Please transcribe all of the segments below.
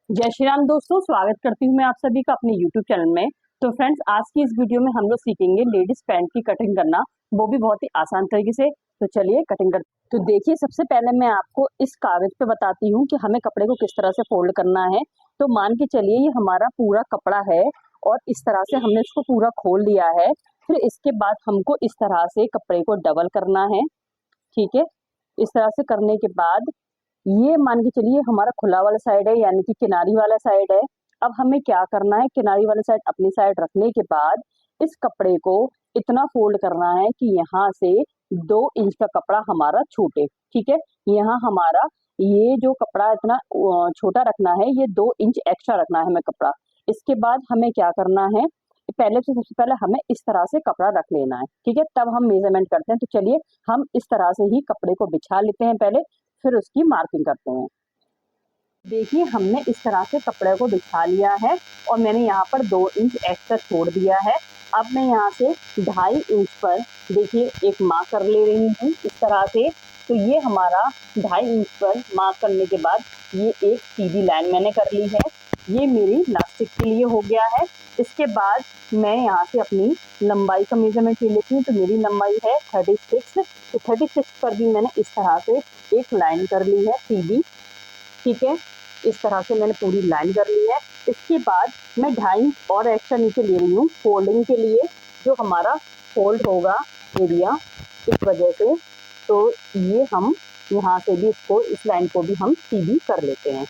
जय श्री राम दोस्तों, स्वागत करती हूँ मैं आप सभी का अपने YouTube चैनल में। तो फ्रेंड्स, आज की इस वीडियो में हम लोग सीखेंगे लेडीज पैंट की कटिंग करना, वो भी बहुत ही आसान तरीके से। तो चलिए कटिंग कर। तो देखिए, सबसे पहले मैं आपको इस कागज पे बताती हूँ कि हमें कपड़े को किस तरह से फोल्ड करना है। तो मान के चलिए ये हमारा पूरा कपड़ा है और इस तरह से हमने इसको पूरा खोल दिया है। फिर इसके बाद हमको इस तरह से कपड़े को डबल करना है। ठीक है, इस तरह से करने के बाद ये मान के चलिए हमारा खुला वाला साइड है, यानी कि किनारी वाला साइड है। अब हमें क्या करना है, किनारी वाला साइड अपनी साइड रखने के बाद इस कपड़े को इतना फोल्ड करना है कि यहाँ से 2 इंच का कपड़ा हमारा छूटे। ठीक है, यहाँ हमारा ये जो कपड़ा इतना छोटा रखना है, ये 2 इंच एक्स्ट्रा रखना है हमें कपड़ा। इसके बाद हमें क्या करना है, पहले तो सबसे पहले हमें इस तरह से कपड़ा रख लेना है। ठीक है, तब हम मेजरमेंट करते हैं। तो चलिए हम इस तरह से ही कपड़े को बिछा लेते हैं पहले, फिर उसकी मार्किंग करते हैं। देखिए, हमने इस तरह से कपड़े को बिछा लिया है और मैंने यहाँ पर 2 इंच एक्स्ट्रा छोड़ दिया है। अब मैं यहाँ से 2.5 इंच पर देखिए एक मार्क कर ले रही हूँ इस तरह से। तो ये हमारा 2.5 इंच पर मार्क करने के बाद ये एक सीधी लाइन मैंने कर ली है। ये मेरी लास्टिक के लिए हो गया है। इसके बाद मैं यहाँ से अपनी लंबाई का मेजरमेंट ले लेती हूँ। तो मेरी लंबाई है 36। तो 36 पर भी मैंने इस तरह से एक लाइन कर ली है सीधी। ठीक है, इस तरह से मैंने पूरी लाइन कर ली है। इसके बाद मैं 2.5 और एक्स्ट्रा नीचे ले रही हूँ फोल्डिंग के लिए, जो हमारा फोल्ड होगा एरिया इस वजह से। तो ये हम यहाँ से भी इसको, इस लाइन को भी हम सीधी कर लेते हैं।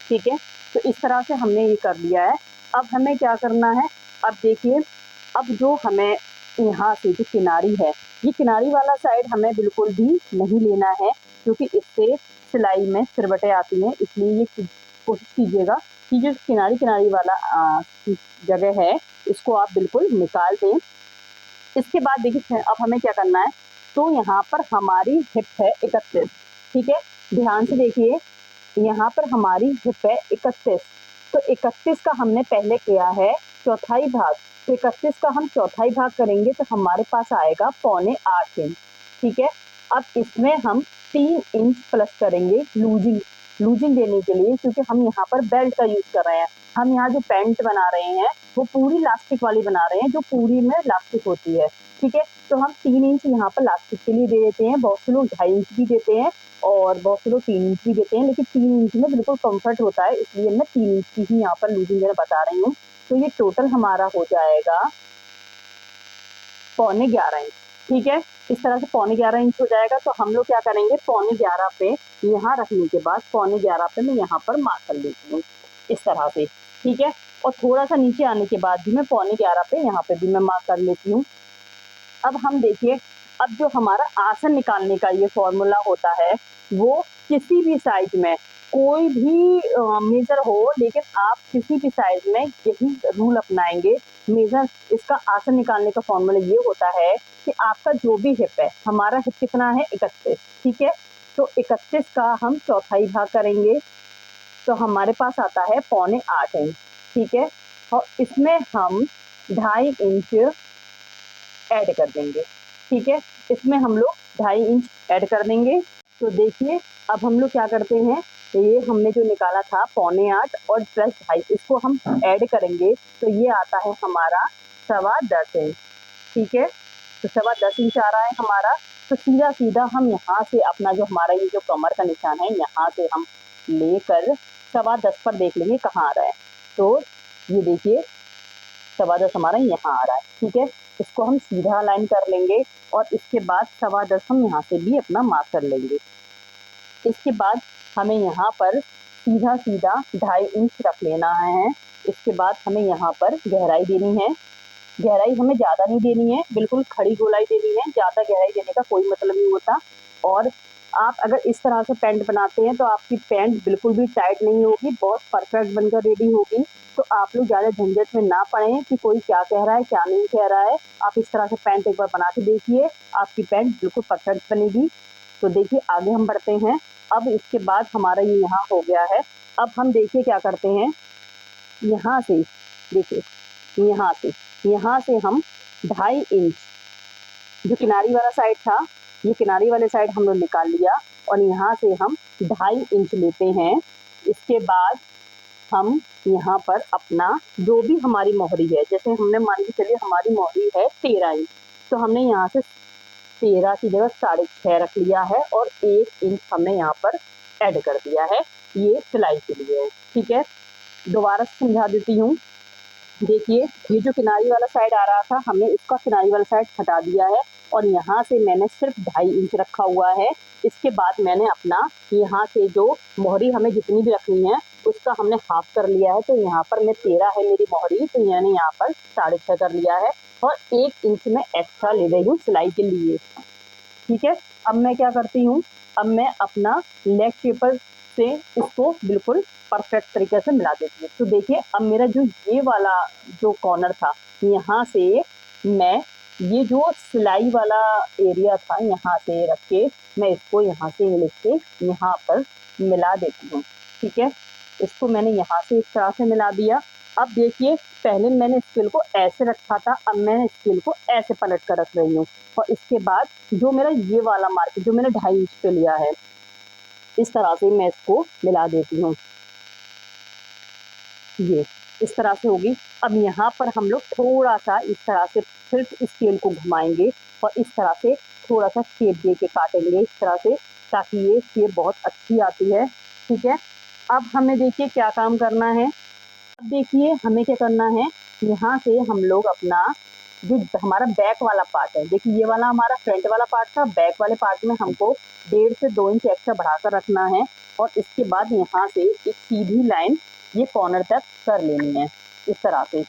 ठीक है, तो इस तरह से हमने ये कर लिया है। अब हमें क्या करना है, अब देखिए, अब जो हमें यहाँ से जो किनारी है, ये किनारी वाला साइड हमें बिल्कुल भी नहीं लेना है, क्योंकि इससे सिलाई में सिरबटें आती हैं। इसलिए ये कोशिश कीजिएगा कि जो किनारी किनारी वाला जगह है, इसको आप बिल्कुल निकाल दें। इसके बाद देखिए अब हमें क्या करना है, तो यहाँ पर हमारी हिप है 31। ठीक है, ध्यान से देखिए, यहाँ पर हमारी हिप है 31। तो 31 का हमने पहले किया है चौथाई भाग। तो 31 का हम चौथाई भाग करेंगे तो हमारे पास आएगा 7.25 इंच। ठीक है, अब इसमें हम 3 इंच प्लस करेंगे लूजिंग लूजिंग देने के लिए, क्योंकि हम यहाँ पर बेल्ट का यूज कर रहे हैं। हम यहाँ जो पैंट बना रहे हैं वो पूरी लास्टिक वाली बना रहे हैं, जो पूरी में लास्टिक होती है। ठीक है, तो हम 3 इंच यहाँ पर लास्टिक के लिए दे देते हैं। बहुत से लोग 2.5 इंच भी देते हैं और बहुत से लोग 3 इंच भी देते हैं, लेकिन 3 इंच में बिल्कुल कंफर्ट होता है, इसलिए मैं 3 इंच की ही यहाँ पर लूजिंग देना बता रही हूँ। तो ये टोटल हमारा हो जाएगा 11.25 इंच। ठीक है, इस तरह से 11.25 इंच हो जाएगा। तो हम लोग क्या करेंगे, 11.25 पे यहाँ रखने के बाद 11.25 पे मैं यहाँ पर मार्क कर लेती हूँ इस तरह से। ठीक है, और थोड़ा सा नीचे आने के बाद भी मैं 11.25 पे यहाँ पे भी मैं मार्क कर लेती हूँ। अब हम देखिए, अब जो हमारा आसन निकालने का ये फॉर्मूला होता है, वो किसी भी साइज में कोई भी मेजर हो, लेकिन आप किसी भी साइज में यही रूल अपनाएंगे। मेजर इसका आसन निकालने का फॉर्मूला ये होता है कि आपका जो भी हिप है, हमारा हिप कितना है 31। ठीक है, तो 31 का हम चौथाई भाग करेंगे तो हमारे पास आता है 7.25 इंच। ठीक है, और इसमें हम 2.5 इंच ऐड कर देंगे। ठीक है, इसमें हम लोग 2.5 इंच ऐड कर देंगे। तो देखिए, अब हम लोग क्या करते हैं, ये हमने जो निकाला था 7.25 और प्लस 2.5, इसको हम ऐड करेंगे तो ये आता है हमारा 10.25 इंच। ठीक है, तो 10.25 इंच आ रहा है हमारा। तो सीधा सीधा हम यहाँ से अपना जो हमारा ये जो कमर का निशान है, यहाँ से हम लेकर 10.25 पर देख लेंगे कहाँ आ रहा है। तो ये देखिए 10.25 हमारा यहाँ आ रहा है। ठीक है, इसको हम सीधा लाइन कर लेंगे और इसके बाद 10.25 हम यहाँ से भी अपना मार्क कर लेंगे। इसके बाद हमें यहाँ पर सीधा सीधा 2.5 इंच रख लेना है। इसके बाद हमें यहाँ पर गहराई देनी है। गहराई हमें ज़्यादा नहीं देनी है, बिल्कुल खड़ी गोलाई देनी है, ज़्यादा गहराई देने का कोई मतलब नहीं होता। और आप अगर इस तरह से पैंट बनाते हैं तो आपकी पैंट बिल्कुल भी टाइट नहीं होगी, बहुत परफेक्ट बनकर रेडी होगी। तो आप लोग ज़्यादा झंझट में ना पड़ें कि कोई क्या कह रहा है क्या नहीं कह रहा है। आप इस तरह से पैंट एक बार बना के देखिए, आपकी पैंट बिल्कुल परफेक्ट बनेगी। तो देखिए आगे हम बढ़ते हैं। अब इसके बाद हमारा ये यहाँ हो गया है। अब हम देखिए क्या करते हैं, यहाँ से देखिए, यहाँ से हम 2.5 इंच जो किनारी वाला साइड था, ये किनारी वाले साइड हम लोग निकाल लिया और यहाँ से हम 2.5 इंच लेते हैं। इसके बाद हम यहाँ पर अपना जो भी हमारी मोहरी है, जैसे हमने मान के चलिए हमारी मोहरी है 13 इंच, तो हमने यहाँ से 13 की जगह 6.5 रख लिया है और 1 इंच हमने यहाँ पर ऐड कर दिया है, ये सिलाई के लिए है। ठीक है, दोबारा समझा देती हूँ। देखिए ये जो किनारी वाला साइड आ रहा था, हमने इसका किनारी वाला साइड हटा दिया है और यहाँ से मैंने सिर्फ 2.5 इंच रखा हुआ है। इसके बाद मैंने अपना यहाँ से जो मोहरी हमें जितनी भी रखनी है उसका हमने हाफ कर लिया है, तो यहाँ पर मैं 13 है मेरी मोहरी, तो मैंने यहाँ पर 6.5 कर लिया है और 1 इंच में एक्स्ट्रा ले रही हूँ सिलाई के लिए। ठीक है, अब मैं क्या करती हूँ, अब मैं अपना लेग शेपर से इसको बिल्कुल परफेक्ट तरीके से मिला देती हूँ। तो देखिए अब मेरा जो ये वाला जो कॉर्नर था, यहाँ से मैं ये जो सिलाई वाला एरिया था यहाँ से रख के मैं इसको यहाँ से लिख के यहाँ पर मिला देती हूँ। ठीक है, इसको मैंने यहाँ से इस तरह से मिला दिया। अब देखिए पहले मैंने स्केल को ऐसे रखा था, अब मैं स्केल को ऐसे पलट कर रख रही हूँ और इसके बाद जो मेरा ये वाला मार्क जो मैंने 2.5 इंच पे लिया है, इस तरह से मैं इसको मिला देती हूँ। ये इस तरह से होगी। अब यहाँ पर हम लोग थोड़ा सा इस तरह से सिर्फ स्केल को घुमाएंगे और इस तरह से थोड़ा सा शेप दे के काटेंगे इस तरह से, ताकि ये शेप बहुत अच्छी आती है। ठीक है, अब हमें देखिए क्या काम करना है। अब देखिए हमें क्या करना है, यहाँ से हम लोग अपना जो हमारा बैक वाला पार्ट है, देखिए ये वाला हमारा फ्रंट वाला पार्ट था, बैक वाले पार्ट में हमको 1.5 से 2 इंच एक्स्ट्रा बढ़ाकर रखना है और इसके बाद यहाँ से एक सीधी लाइन ये कॉर्नर तक कर लेनी है इस तरह से,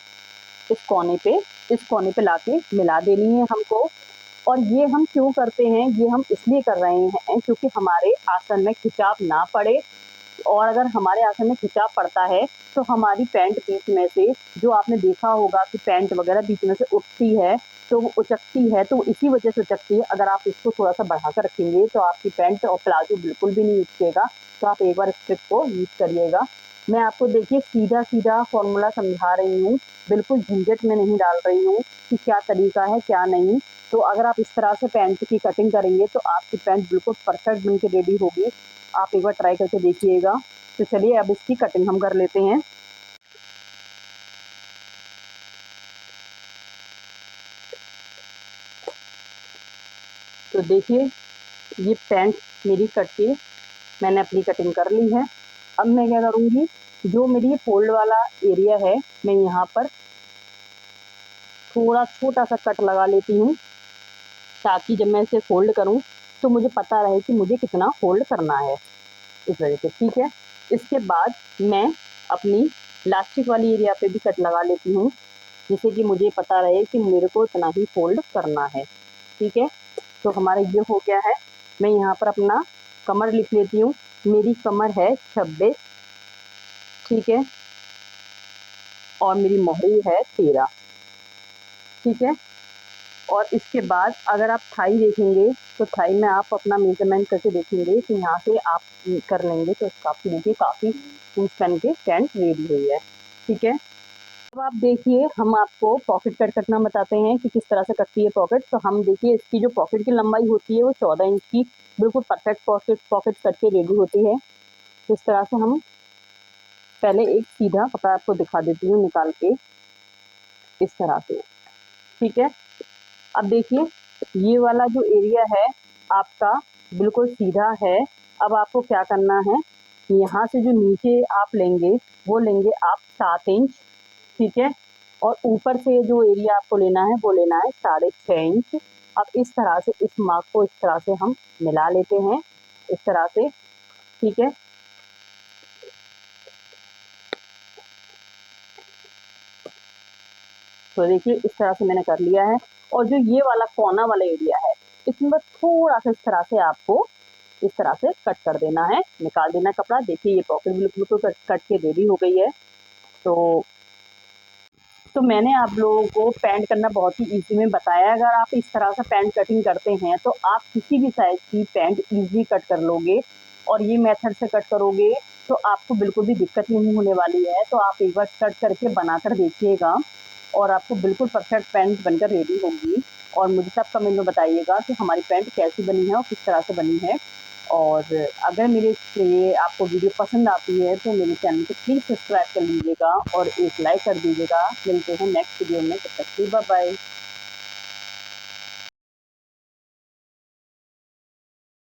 इस कोने पे लाके मिला देनी है हमको। और ये हम क्यों करते हैं, ये हम इसलिए कर रहे हैं क्योंकि हमारे आसन में खिंचाव ना पड़े, और अगर हमारे आसन में खिंचाव पड़ता है तो हमारी पैंट बीच में से, जो आपने देखा होगा कि पैंट वगैरह बीच में से उठती है तो वो उचकती है, तो इसी वजह से उचकती है। अगर आप इसको थोड़ा सा बढ़ा कर रखेंगे तो आपकी पैंट और प्लाजो बिल्कुल भी नहीं उचकेगा। तो आप एक बार इस ट्रिक को यूज करिएगा। मैं आपको देखिए सीधा सीधा फॉर्मूला समझा रही हूँ, बिल्कुल झंझट में नहीं डाल रही हूँ कि क्या तरीका है क्या नहीं। तो अगर आप इस तरह से पैंट की कटिंग करेंगे तो आपकी पैंट बिल्कुल परफेक्ट बन के रेडी होगी। आप एक बार ट्राई करके देखिएगा। तो चलिए अब इसकी कटिंग हम कर लेते हैं। तो देखिए ये पैंट मेरी कट के मैंने अपनी कटिंग कर ली है। अब मैं क्या करूँगी, जो मेरी ये फोल्ड वाला एरिया है मैं यहाँ पर थोड़ा छोटा सा कट लगा लेती हूँ, ताकि जब मैं इसे फोल्ड करूँ तो मुझे पता रहे कि मुझे कितना फोल्ड करना है, इस वजह से। ठीक है, इसके बाद मैं अपनी लास्टिक वाली एरिया पे भी कट लगा लेती हूँ, जिससे कि मुझे पता रहे कि मेरे को इतना ही फोल्ड करना है। ठीक है, तो हमारा ये हो गया है। मैं यहाँ पर अपना कमर लिख लेती हूँ, मेरी कमर है 26। ठीक है, और मेरी मोहरी है 13। ठीक है, और इसके बाद अगर आप थाई देखेंगे तो थाई में आप अपना मेजरमेंट करके देखेंगे कि यहाँ से आप कर लेंगे तो आपकी देखिए काफ़ी इंच पहन के पैंट रेडी हुई है। ठीक है, अब आप देखिए हम आपको पॉकेट कट करना बताते हैं कि किस तरह से कटती है पॉकेट। तो हम देखिए इसकी जो पॉकेट की लंबाई होती है वो 14 इंच की बिल्कुल परफेक्ट पॉकेट कट के रेडी होती है। तो इस तरह से हम पहले एक सीधा कपड़ा आपको दिखा देती हूँ निकाल के, इस तरह से। ठीक है, अब देखिए ये वाला जो एरिया है आपका बिल्कुल सीधा है। अब आपको क्या करना है, यहाँ से जो नीचे आप लेंगे वो लेंगे आप 7 इंच। ठीक है, और ऊपर से जो एरिया आपको लेना है वो लेना है 6.5 इंच। अब इस तरह से इस मार्क को इस तरह से हम मिला लेते हैं, इस तरह से। ठीक है, तो देखिए इस तरह से मैंने कर लिया है। और जो ये वाला कोना वाला एरिया है इसमें बस थोड़ा सा इस तरह से आपको इस तरह से कट कर देना है, निकाल देना है कपड़ा। देखिए ये पॉकेट बिल्कुल कट के रेडी हो गई है। तो मैंने आप लोगों को पैंट करना बहुत ही ईजी में बताया। अगर आप इस तरह से पैंट कटिंग करते हैं तो आप किसी भी साइज़ की पैंट ईजी कट कर लोगे, और ये मेथड से कट करोगे तो आपको बिल्कुल भी दिक्कत नहीं होने वाली है। तो आप एक बार कट करके बनाकर देखिएगा और आपको बिल्कुल परफेक्ट पैंट बनकर रेडी होगी। और मुझे सब कमेंट में बताइएगा कि हमारी पैंट कैसी बनी है और किस तरह से बनी है। और अगर मेरे ये आपको वीडियो पसंद आती है तो मेरे चैनल को प्लीज़ सब्सक्राइब कर लीजिएगा और एक लाइक कर दीजिएगा। मिलते हैं नेक्स्ट वीडियो में, तब तक के लिए बाय बाय।